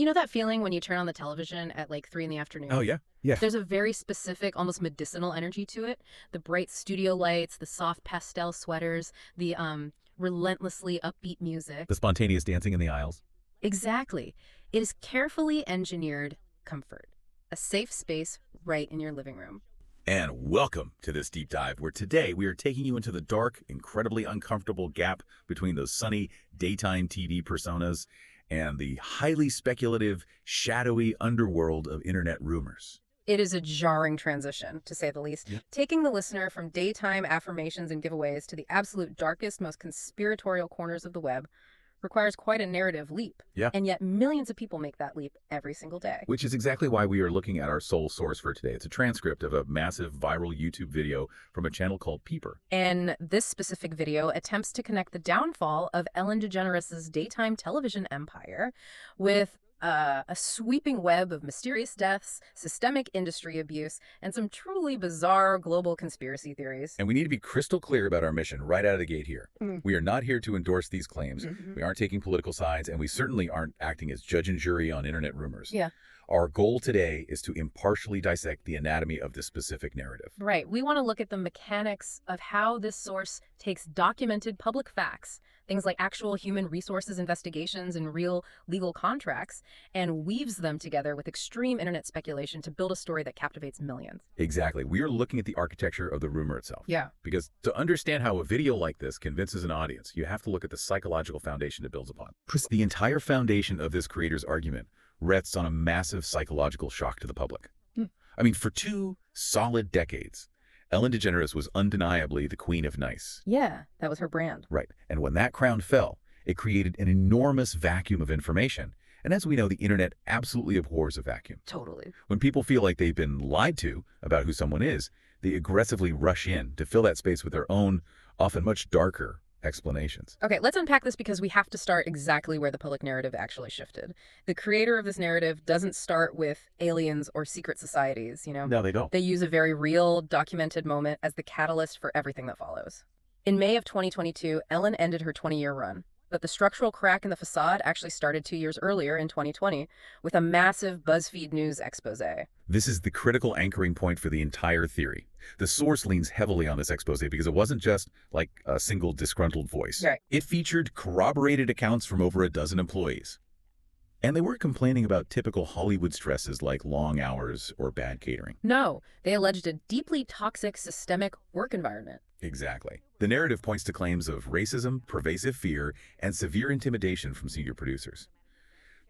You know that feeling when you turn on the television at like 3 in the afternoon? Oh, yeah? Yeah. There's a very specific, almost medicinal energy to it. The bright studio lights, the soft pastel sweaters, the relentlessly upbeat music. The spontaneous dancing in the aisles. Exactly. It is carefully engineered comfort. A safe space right in your living room. And welcome to this deep dive, where today we are taking you into the dark, incredibly uncomfortable gap between those sunny daytime TV personas and the highly speculative, shadowy underworld of internet rumors. It is a jarring transition, to say the least, Yep. taking the listener from daytime affirmations and giveaways to the absolute darkest, most conspiratorial corners of the web requires quite a narrative leap. Yeah. And yet millions of people make that leap every single day. Which is exactly why we are looking at our sole source for today. It's a transcript of a massive viral YouTube video from a channel called Peeper. And this specific video attempts to connect the downfall of Ellen DeGeneres' daytime television empire with a sweeping web of mysterious deaths, systemic industry abuse, and some truly bizarre global conspiracy theories. And we need to be crystal clear about our mission right out of the gate here. We are not here to endorse these claims. We aren't taking political sides, and we certainly aren't acting as judge and jury on internet rumors. Yeah. Our goal today is to impartially dissect the anatomy of this specific narrative. Right. We want to look at the mechanics of how this source takes documented public facts, things like actual human resources investigations and real legal contracts, and weaves them together with extreme internet speculation to build a story that captivates millions. Exactly. We are looking at the architecture of the rumor itself. Yeah. Because to understand how a video like this convinces an audience, you have to look at the psychological foundation it builds upon. The entire foundation of this creator's argument rests on a massive psychological shock to the public. I mean, for 2 solid decades, Ellen DeGeneres was undeniably the queen of nice. Yeah, that was her brand. Right. And when that crown fell, it created an enormous vacuum of information. And as we know, the internet absolutely abhors a vacuum. Totally. When people feel like they've been lied to about who someone is, they aggressively rush in to fill that space with their own, often much darker, explanations. Okay, let's unpack this because we have to start exactly where the public narrative actually shifted. The creator of this narrative doesn't start with aliens or secret societies, you know? No, they don't. They use a very real, documented moment as the catalyst for everything that follows. In May of 2022, Ellen ended her 20-year run. But the structural crack in the facade actually started 2 years earlier in 2020 with a massive BuzzFeed News expose. This is the critical anchoring point for the entire theory. The source leans heavily on this expose because it wasn't just like a single disgruntled voice. Right. It featured corroborated accounts from over a dozen employees. And they weren't complaining about typical Hollywood stresses like long hours or bad catering. No, they alleged a deeply toxic systemic work environment. Exactly. The narrative points to claims of racism, pervasive fear, and severe intimidation from senior producers.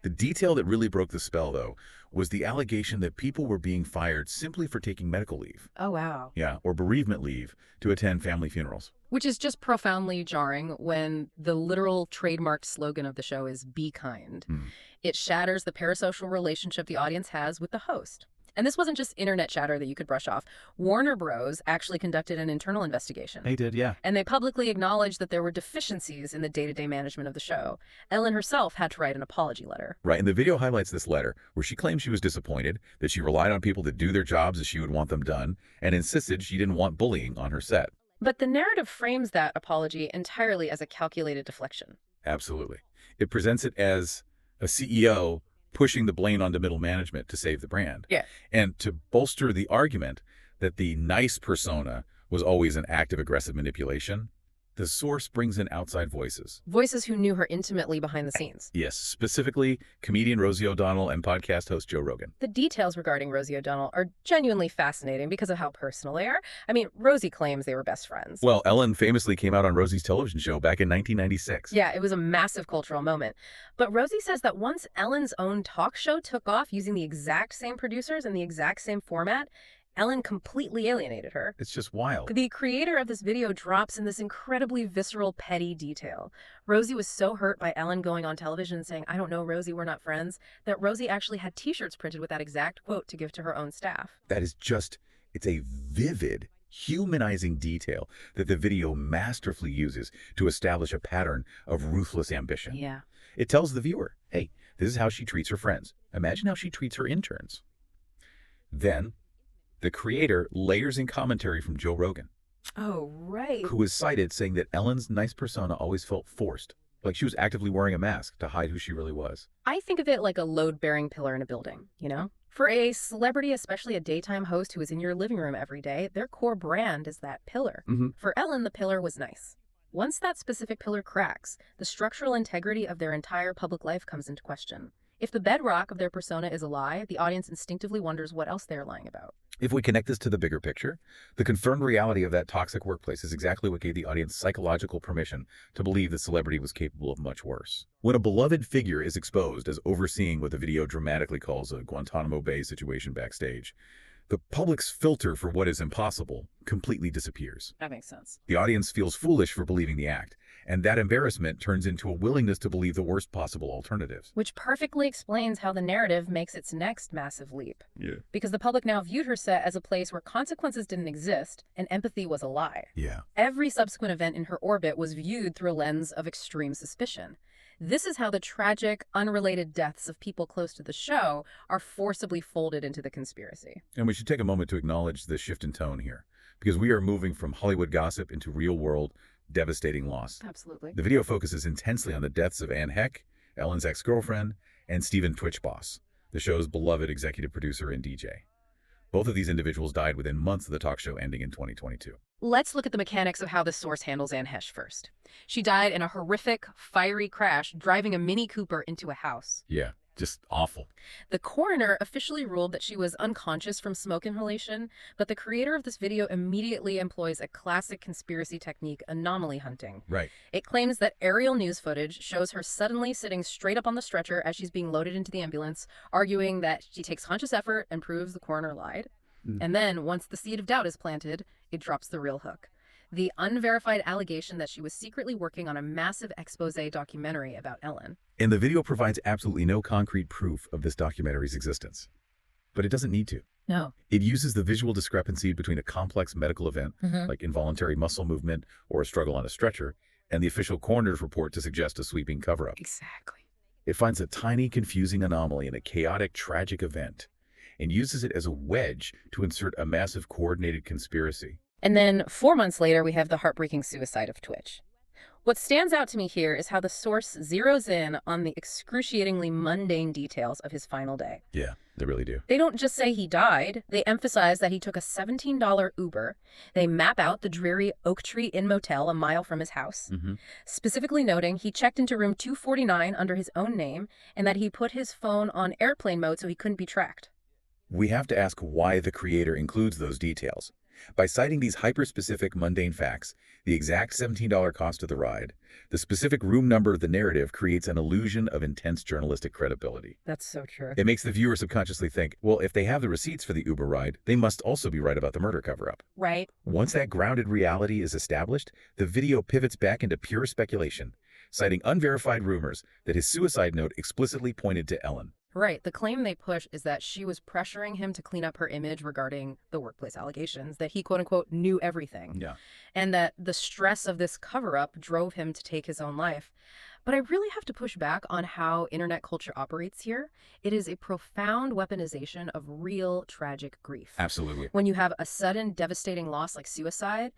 The detail that really broke the spell, though, was the allegation that people were being fired simply for taking medical leave. Oh, wow. Yeah, or bereavement leave to attend family funerals. Which is just profoundly jarring when the literal trademarked slogan of the show is "Be kind." It shatters the parasocial relationship the audience has with the host. And this wasn't just internet chatter that you could brush off. Warner Bros. Actually conducted an internal investigation. They did, yeah. And they publicly acknowledged that there were deficiencies in the day-to-day management of the show. Ellen herself had to write an apology letter. Right, and the video highlights this letter, where she claims she was disappointed, that she relied on people to do their jobs as she would want them done, and insisted she didn't want bullying on her set. But the narrative frames that apology entirely as a calculated deflection. Absolutely. It presents it as a CEO pushing the blame onto middle management to save the brand. Yeah. And to bolster the argument that the nice persona was always an act of aggressive manipulation, the source brings in outside voices. Voices who knew her intimately behind the scenes. Yes, specifically comedian Rosie O'Donnell and podcast host Joe Rogan. The details regarding Rosie O'Donnell are genuinely fascinating because of how personal they are. I mean, Rosie claims they were best friends. Well, Ellen famously came out on Rosie's television show back in 1996. Yeah, it was a massive cultural moment. But Rosie says that once Ellen's own talk show took off using the exact same producers and the exact same format, Ellen completely alienated her. It's just wild. The creator of this video drops in this incredibly visceral, petty detail. Rosie was so hurt by Ellen going on television and saying, "I don't know, Rosie, we're not friends," that Rosie actually had t-shirts printed with that exact quote to give to her own staff. That is just, it's a vivid, humanizing detail that the video masterfully uses to establish a pattern of ruthless ambition. Yeah. It tells the viewer, hey, this is how she treats her friends. Imagine how she treats her interns. Then, the creator layers in commentary from Joe Rogan, Oh, right. who was cited saying that Ellen's nice persona always felt forced, Like she was actively wearing a mask to hide who she really was. I think of it like a load-bearing pillar in a building, you know? For a celebrity, especially a daytime host who is in your living room every day, their core brand is that pillar. For Ellen, the pillar was nice. Once that specific pillar cracks, the structural integrity of their entire public life comes into question. If the bedrock of their persona is a lie, the audience instinctively wonders what else they're lying about. If we connect this to the bigger picture, the confirmed reality of that toxic workplace is exactly what gave the audience psychological permission to believe the celebrity was capable of much worse. When a beloved figure is exposed as overseeing what the video dramatically calls a Guantanamo Bay situation backstage, the public's filter for what is impossible completely disappears. That makes sense. The audience feels foolish for believing the act, and that embarrassment turns into a willingness to believe the worst possible alternatives. Which perfectly explains how the narrative makes its next massive leap. Yeah. Because the public now viewed her set as a place where consequences didn't exist and empathy was a lie. Yeah. Every subsequent event in her orbit was viewed through a lens of extreme suspicion. This is how the tragic, unrelated deaths of people close to the show are forcibly folded into the conspiracy. And we should take a moment to acknowledge the shift in tone here, because we are moving from Hollywood gossip into real-world, devastating loss. Absolutely. The video focuses intensely on the deaths of Anne Heck, Ellen's ex-girlfriend, and Stephen Twitch Boss, the show's beloved executive producer and DJ. Both of these individuals died within months of the talk show ending in 2022. Let's look at the mechanics of how the source handles Anne Hesh first. She died in a horrific, fiery crash driving a Mini Cooper into a house. Yeah, just awful. The coroner officially ruled that she was unconscious from smoke inhalation, but the creator of this video immediately employs a classic conspiracy technique, anomaly hunting. Right. It claims that aerial news footage shows her suddenly sitting straight up on the stretcher as she's being loaded into the ambulance, arguing that she takes conscious effort and proves the coroner lied. And then, once the seed of doubt is planted, it drops the real hook. The unverified allegation that she was secretly working on a massive expose documentary about Ellen. And the video provides absolutely no concrete proof of this documentary's existence. But it doesn't need to. No. It uses the visual discrepancy between a complex medical event, like involuntary muscle movement or a struggle on a stretcher, and the official coroner's report to suggest a sweeping cover-up. Exactly. It finds a tiny, confusing anomaly in a chaotic, tragic event and uses it as a wedge to insert a massive coordinated conspiracy. And then 4 months later, we have the heartbreaking suicide of Twitch. What stands out to me here is how the source zeroes in on the excruciatingly mundane details of his final day. Yeah, they really do. They don't just say he died. They emphasize that he took a $17 Uber. They map out the dreary Oak Tree Inn motel a mile from his house, specifically noting he checked into room 249 under his own name and that he put his phone on airplane mode so he couldn't be tracked. We have to ask why the creator includes those details. By citing these hyper-specific mundane facts, the exact $17 cost of the ride, the specific room number of the narrative creates an illusion of intense journalistic credibility. That's so true. It makes the viewer subconsciously think, well, if they have the receipts for the Uber ride, they must also be right about the murder cover-up. Right. Once that grounded reality is established, the video pivots back into pure speculation, citing unverified rumors that his suicide note explicitly pointed to Ellen. Right. The claim they push is that she was pressuring him to clean up her image regarding the workplace allegations, that he, quote unquote, knew everything. Yeah. And that the stress of this cover-up drove him to take his own life. But I really have to push back on how internet culture operates here. It is a profound weaponization of real tragic grief. Absolutely. When you have a sudden devastating loss like suicide,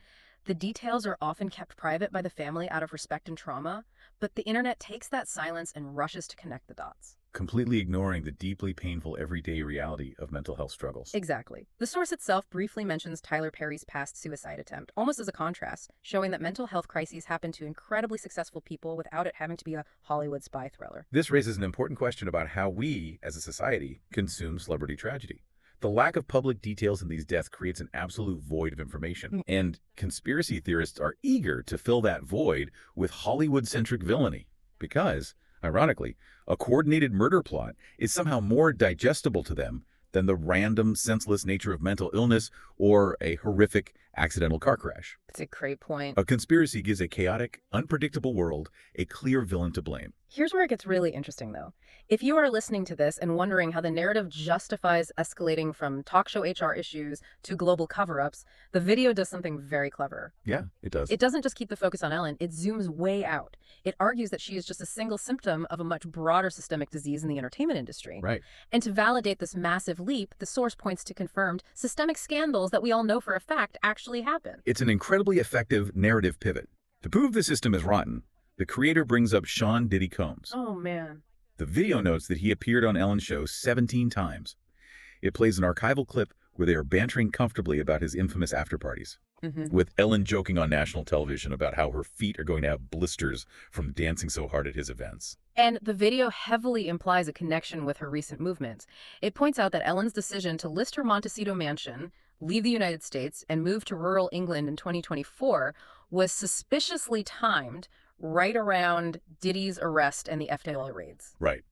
the details are often kept private by the family out of respect and trauma, but the internet takes that silence and rushes to connect the dots. Completely ignoring the deeply painful everyday reality of mental health struggles. Exactly. The source itself briefly mentions Tyler Perry's past suicide attempt, almost as a contrast, showing that mental health crises happen to incredibly successful people without it having to be a Hollywood spy thriller. This raises an important question about how we, as a society, consume celebrity tragedy. The lack of public details in these deaths creates an absolute void of information, and conspiracy theorists are eager to fill that void with Hollywood-centric villainy, because, ironically, a coordinated murder plot is somehow more digestible to them than the random, senseless nature of mental illness or a horrific accidental car crash. That's a great point. A conspiracy gives a chaotic, unpredictable world a clear villain to blame. Here's where it gets really interesting, though. If you are listening to this and wondering how the narrative justifies escalating from talk show HR issues to global cover-ups, the video does something very clever. Yeah, it does. It doesn't just keep the focus on Ellen, it zooms way out. It argues that she is just a single symptom of a much broader systemic disease in the entertainment industry. Right. And to validate this massive leap, the source points to confirmed systemic scandals that we all know for a fact actually happen. It's an incredibly effective narrative pivot. To prove the system is rotten, The creator brings up Sean Diddy Combs. Oh, man. The video notes that he appeared on Ellen's show 17 times. It plays an archival clip where they are bantering comfortably about his infamous after-parties, with Ellen joking on national television about how her feet are going to have blisters from dancing so hard at his events. And the video heavily implies a connection with her recent movements. It points out that Ellen's decision to list her Montecito mansion, leave the United States, and move to rural England in 2024 was suspiciously timed right around Diddy's arrest and the FDLA raids. Right.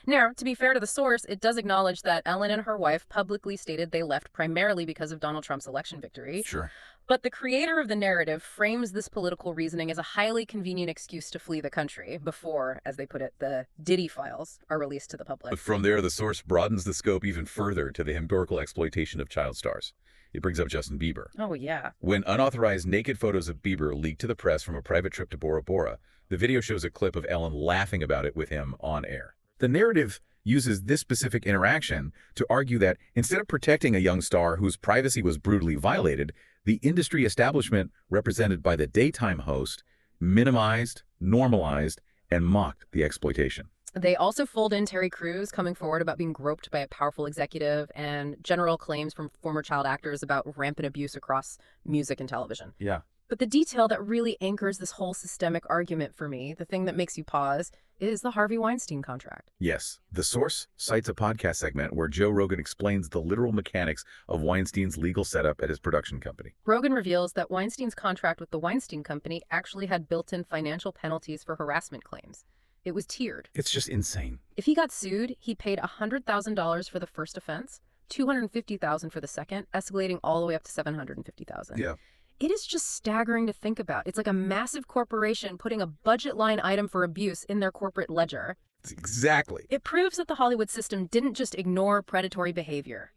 Now, to be fair to the source, it does acknowledge that Ellen and her wife publicly stated they left primarily because of Donald Trump's election victory. Sure. But the creator of the narrative frames this political reasoning as a highly convenient excuse to flee the country before, as they put it, the Diddy files are released to the public. But from there, the source broadens the scope even further to the historical exploitation of child stars. It brings up Justin Bieber. Oh, yeah. When unauthorized naked photos of Bieber leaked to the press from a private trip to Bora Bora, the video shows a clip of Ellen laughing about it with him on air. The narrative uses this specific interaction to argue that instead of protecting a young star whose privacy was brutally violated, the industry establishment represented by the daytime host minimized, normalized, and mocked the exploitation. They also fold in Terry Crews coming forward about being groped by a powerful executive and general claims from former child actors about rampant abuse across music and television. Yeah. But the detail that really anchors this whole systemic argument for me, the thing that makes you pause, is the Harvey Weinstein contract. Yes. The source cites a podcast segment where Joe Rogan explains the literal mechanics of Weinstein's legal setup at his production company. Rogan reveals that Weinstein's contract with the Weinstein Company actually had built-in financial penalties for harassment claims. It was tiered. It's just insane. If he got sued, he paid $100,000 for the first offense, $250,000 for the second, escalating all the way up to $750,000. Yeah. It is just staggering to think about. It's like a massive corporation putting a budget line item for abuse in their corporate ledger. Exactly. It proves that the Hollywood system didn't just ignore predatory behavior.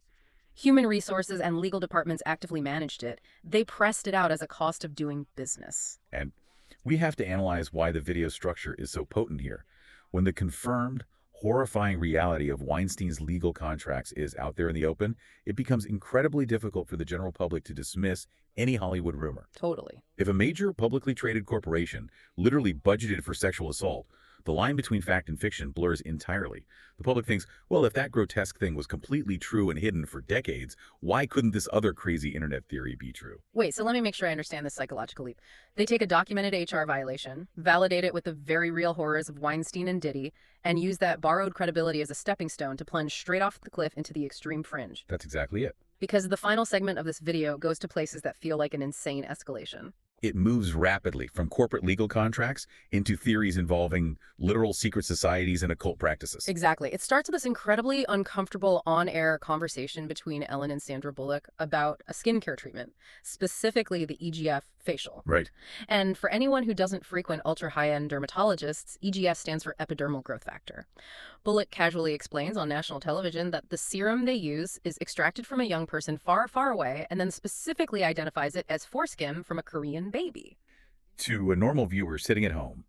Human resources and legal departments actively managed it. They pressed it out as a cost of doing business. And we have to analyze why the video structure is so potent here. When the confirmed, horrifying reality of Weinstein's legal contracts is out there in the open, it becomes incredibly difficult for the general public to dismiss any Hollywood rumor. Totally. If a major publicly traded corporation literally budgeted for sexual assault, the line between fact and fiction blurs entirely. The public thinks, well, if that grotesque thing was completely true and hidden for decades, why couldn't this other crazy internet theory be true? Wait, so let me make sure I understand this psychological leap. They take a documented HR violation, validate it with the very real horrors of Weinstein and Diddy, and use that borrowed credibility as a stepping stone to plunge straight off the cliff into the extreme fringe. That's exactly it. Because the final segment of this video goes to places that feel like an insane escalation. It moves rapidly from corporate legal contracts into theories involving literal secret societies and occult practices. Exactly. It starts with this incredibly uncomfortable on-air conversation between Ellen and Sandra Bullock about a skincare treatment, specifically the EGF facial. Right. And for anyone who doesn't frequent ultra-high-end dermatologists, EGF stands for epidermal growth factor. Bullock casually explains on national television that the serum they use is extracted from a young person far, far away and then specifically identifies it as foreskin from a Korean baby. To a normal viewer sitting at home,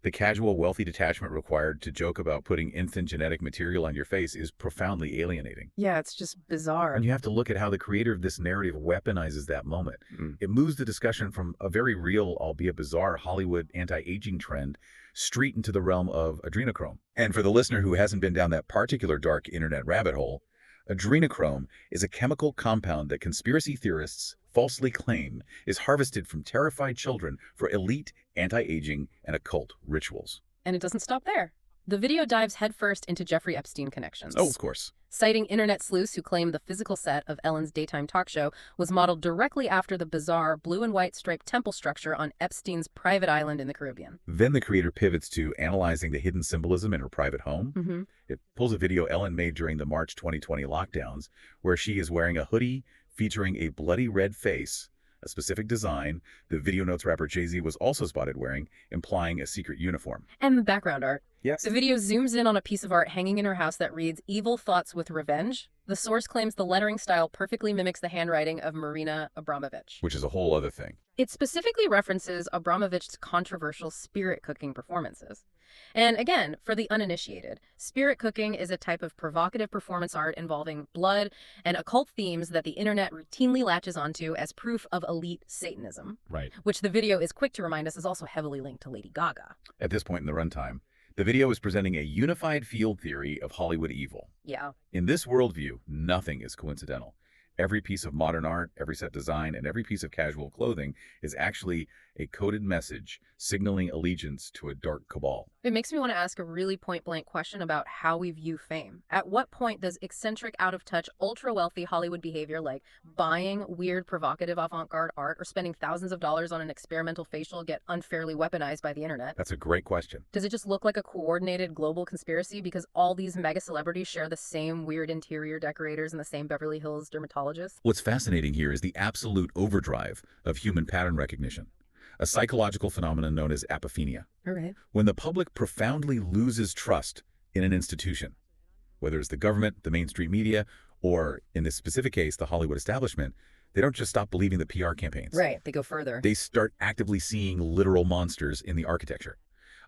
the casual, wealthy detachment required to joke about putting instant genetic material on your face is profoundly alienating. Yeah, it's just bizarre. And you have to look at how the creator of this narrative weaponizes that moment. It moves the discussion from a very real, albeit bizarre, Hollywood anti-aging trend straight into the realm of adrenochrome. And for the listener who hasn't been down that particular dark internet rabbit hole, adrenochrome is a chemical compound that conspiracy theorists falsely claim is harvested from terrified children for elite anti-aging and occult rituals. And it doesn't stop there. The video dives headfirst into Jeffrey Epstein connections. Oh, of course. Citing internet sleuths who claim the physical set of Ellen's daytime talk show was modeled directly after the bizarre blue and white striped temple structure on Epstein's private island in the Caribbean. Then the creator pivots to analyzing the hidden symbolism in her private home. It pulls a video Ellen made during the March 2020 lockdowns, where she is wearing a hoodie featuring a bloody red face, a specific design the video notes rapper Jay-Z was also spotted wearing, implying a secret uniform. And the background art. Yes. The video zooms in on a piece of art hanging in her house that reads, "Evil Thoughts with Revenge." The source claims the lettering style perfectly mimics the handwriting of Marina Abramovich. Which is a whole other thing. It specifically references Abramovich's controversial spirit cooking performances. And again, for the uninitiated, spirit cooking is a type of provocative performance art involving blood and occult themes that the internet routinely latches onto as proof of elite Satanism. Right. Which the video is quick to remind us is also heavily linked to Lady Gaga. At this point in the runtime, the video is presenting a unified field theory of Hollywood evil. Yeah. In this worldview, nothing is coincidental. Every piece of modern art, every set design, and every piece of casual clothing is actually a coded message signaling allegiance to a dark cabal. It makes me want to ask a really point-blank question about how we view fame. At what point does eccentric, out-of-touch, ultra-wealthy Hollywood behavior like buying weird, provocative avant-garde art or spending thousands of dollars on an experimental facial get unfairly weaponized by the internet? That's a great question. Does it just look like a coordinated global conspiracy because all these mega celebrities share the same weird interior decorators and the same Beverly Hills dermatologists? What's fascinating here is the absolute overdrive of human pattern recognition, a psychological phenomenon known as apophenia. All right. When the public profoundly loses trust in an institution, whether it's the government, the mainstream media, or in this specific case, the Hollywood establishment, they don't just stop believing the PR campaigns. Right, they go further. They start actively seeing literal monsters in the architecture.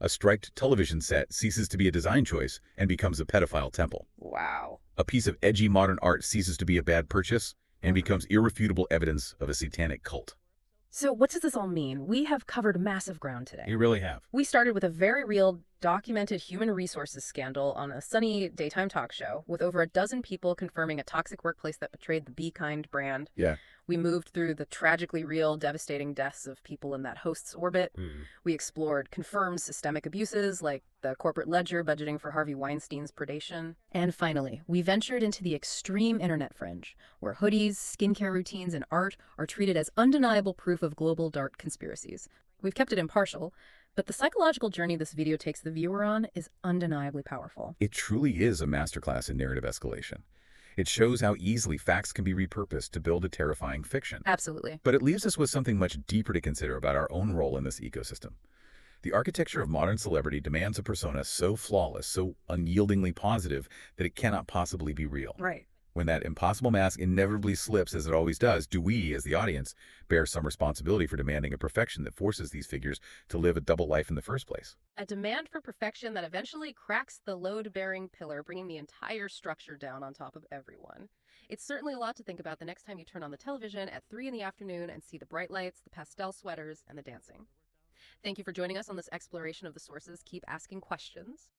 A striped television set ceases to be a design choice and becomes a pedophile temple. Wow. A piece of edgy modern art ceases to be a bad purchase and becomes irrefutable evidence of a satanic cult. So what does this all mean? We have covered massive ground today. You really have. We started with a very real, documented human resources scandal on a sunny daytime talk show with over a dozen people confirming a toxic workplace that betrayed the Be Kind brand. Yeah. We moved through the tragically real, devastating deaths of people in that host's orbit. We explored confirmed systemic abuses like the corporate ledger budgeting for Harvey Weinstein's predation. And finally, we ventured into the extreme internet fringe, where hoodies, skincare routines, and art are treated as undeniable proof of global dark conspiracies. We've kept it impartial, but the psychological journey this video takes the viewer on is undeniably powerful. It truly is a masterclass in narrative escalation. It shows how easily facts can be repurposed to build a terrifying fiction. Absolutely. But it leaves us with something much deeper to consider about our own role in this ecosystem. The architecture of modern celebrity demands a persona so flawless, so unyieldingly positive, that it cannot possibly be real. Right. When that impossible mask inevitably slips, as it always does, do we, as the audience, bear some responsibility for demanding a perfection that forces these figures to live a double life in the first place? A demand for perfection that eventually cracks the load-bearing pillar, bringing the entire structure down on top of everyone. It's certainly a lot to think about the next time you turn on the television at 3 in the afternoon and see the bright lights, the pastel sweaters, and the dancing. Thank you for joining us on this exploration of the sources. Keep asking questions.